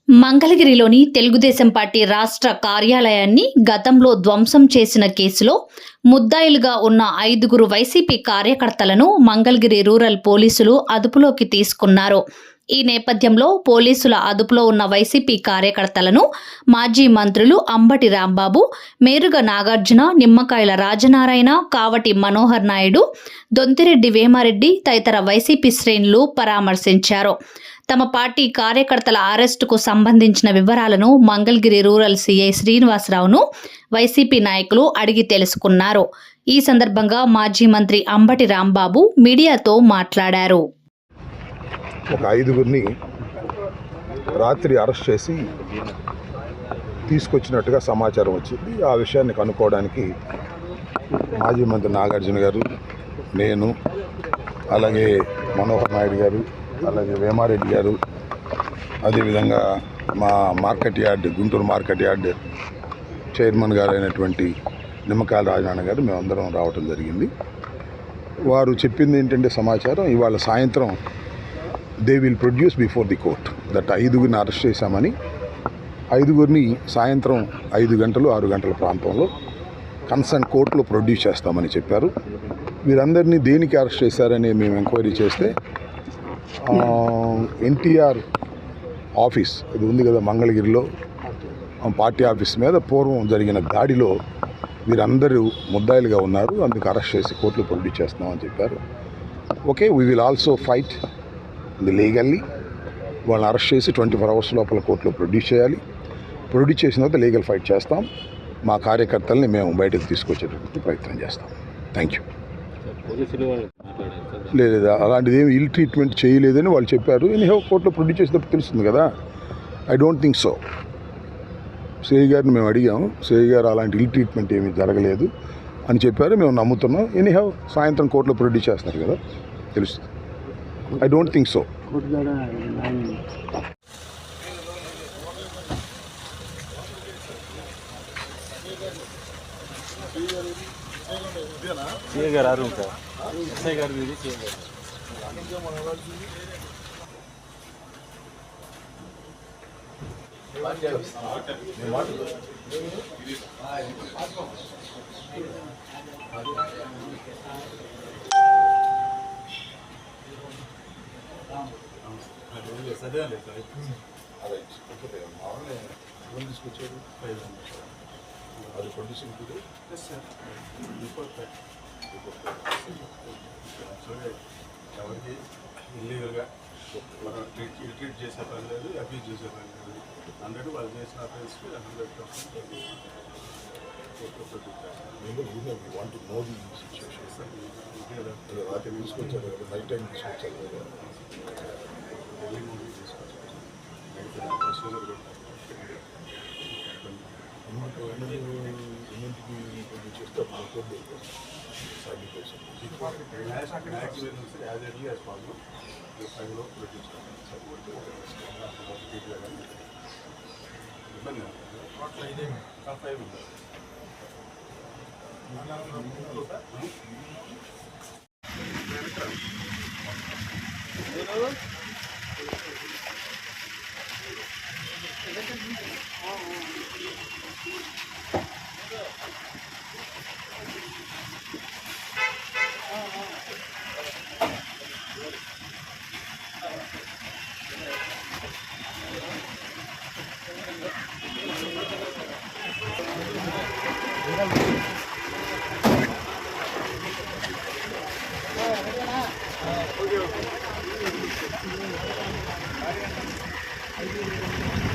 మంగళగిరిలోని తెలుగుదేశం పార్టీ రాష్ట్ర కార్యాలయాన్ని గతంలో ధ్వంసం చేసిన కేసులో ముద్దాయిలుగా ఉన్న 5 వైసీపీ కార్యకర్తలను మంగళగిరి రూరల్ పోలీసులు అదుపులోకి తీసుకున్నారు. ఈ నేపథ్యంలో పోలీసుల అదుపులో ఉన్న వైసీపీ కార్యకర్తలను మాజీ మంత్రులు అంబటి రాంబాబు, మేరుగ నాగార్జున, నిమ్మకాయల రాజనారాయణ, కావటి మనోహర్ నాయుడు, దొంతిరెడ్డి వేమారెడ్డి తదితర వైసీపీ శ్రేణులు పరామర్శించారు. తమ పార్టీ కార్యకర్తల అరెస్టుకు సంబంధించిన వివరాలను మంగళగిరి రూరల్ సీఐ శ్రీనివాసరావును వైసీపీ నాయకులు అడిగి తెలుసుకున్నారు. ఈ సందర్భంగా మాజీ మంత్రి అంబటి రాంబాబు మీడియాతో మాట్లాడారు. ఒక 5గురిని రాత్రి అరెస్ట్ చేసి తీసుకొచ్చినట్టుగా సమాచారం వచ్చింది. ఆ విషయాన్ని కనుక్కోవడానికి మాజీ మంత్రి నాగార్జున గారు, నేను, అలాగే మనోహర్ నాయుడు గారు, అలాగే వేమారెడ్డి గారు, అదేవిధంగా మా market yard, Guntur market yard chairman గారు అయినటువంటి నిమ్మకాయల రాజనారాయణ గారు మేమందరం రావటం జరిగింది. వారు చెప్పింది ఏంటంటే సమాచారం ఇవాళ సాయంత్రం they will produce before the court that 5గురిని అరెస్ట్ చేశామని, 5గురిని సాయంత్రం 5 గంటలు 6 గంటల ప్రాంతంలో కన్సర్న్ కోర్టులో ప్రొడ్యూస్ చేస్తామని చెప్పారు. వీరందరినీ దేనికి అరెస్ట్ చేశారని మేము ఎంక్వైరీ చేస్తే ఎన్టీఆర్ ఆఫీస్ ఇది ఉంది కదా మంగళగిరిలో, పార్టీ ఆఫీస్ మీద పూర్వం జరిగిన దాడిలో వీరందరూ ముద్దాయిలుగా ఉన్నారు, అందుకు అరెస్ట్ చేసి కోర్టులో ప్రొడ్యూస్ చేస్తున్నామని చెప్పారు. Okay, we will also fight legally. వాళ్ళని అరెస్ట్ చేసి 24 hours లోపల కోర్టులో ప్రొడ్యూస్ చేయాలి. ప్రొడ్యూస్ చేసిన తర్వాత లీగల్ ఫైట్ చేస్తాం. మా కార్యకర్తల్ని మేము బయటకు తీసుకొచ్చేటటువంటి ప్రయత్నం చేస్తాం. Thank you. లేదా అలాంటిది ఏమి ఇల్ ట్రీట్మెంట్ చేయలేదని వాళ్ళు చెప్పారు. ఎనీహౌ కోర్టులో ప్రొడ్యూస్ చేసేటప్పుడు తెలుస్తుంది కదా. I don't think so. CI గారిని మేము అడిగాము, సిఐ గారు అలాంటి ఇల్ ట్రీట్మెంట్ ఏమీ జరగలేదు అని చెప్పారు. మేము నమ్ముతున్నాం. ఎనీహౌ సాయంత్రం కోర్టులో ప్రొడ్యూస్ చేస్తున్నారు కదా, తెలుస్తుంది. I don't think so. ఎవరికి ఇల్లీగల్గా మనం ట్రీట్ చేసే పని లేదు, అబ్యూజ్ చేసే పని లేదు. 100 వాళ్ళు చేసిన అఫెన్స్కి 100% రాత్రి తీసుకొచ్చారు కదా, నైట్ టైం తీసుకొచ్చారు కదా, ఢిల్లీ మూవీ తీసుకొచ్చారు. యాజ్ ఎర్లీ యాజ్ పాసిబుల్ 5లో పెట్టించుకోవాలి. ఇబ్బంది 5 ఉంటుంది. Okay.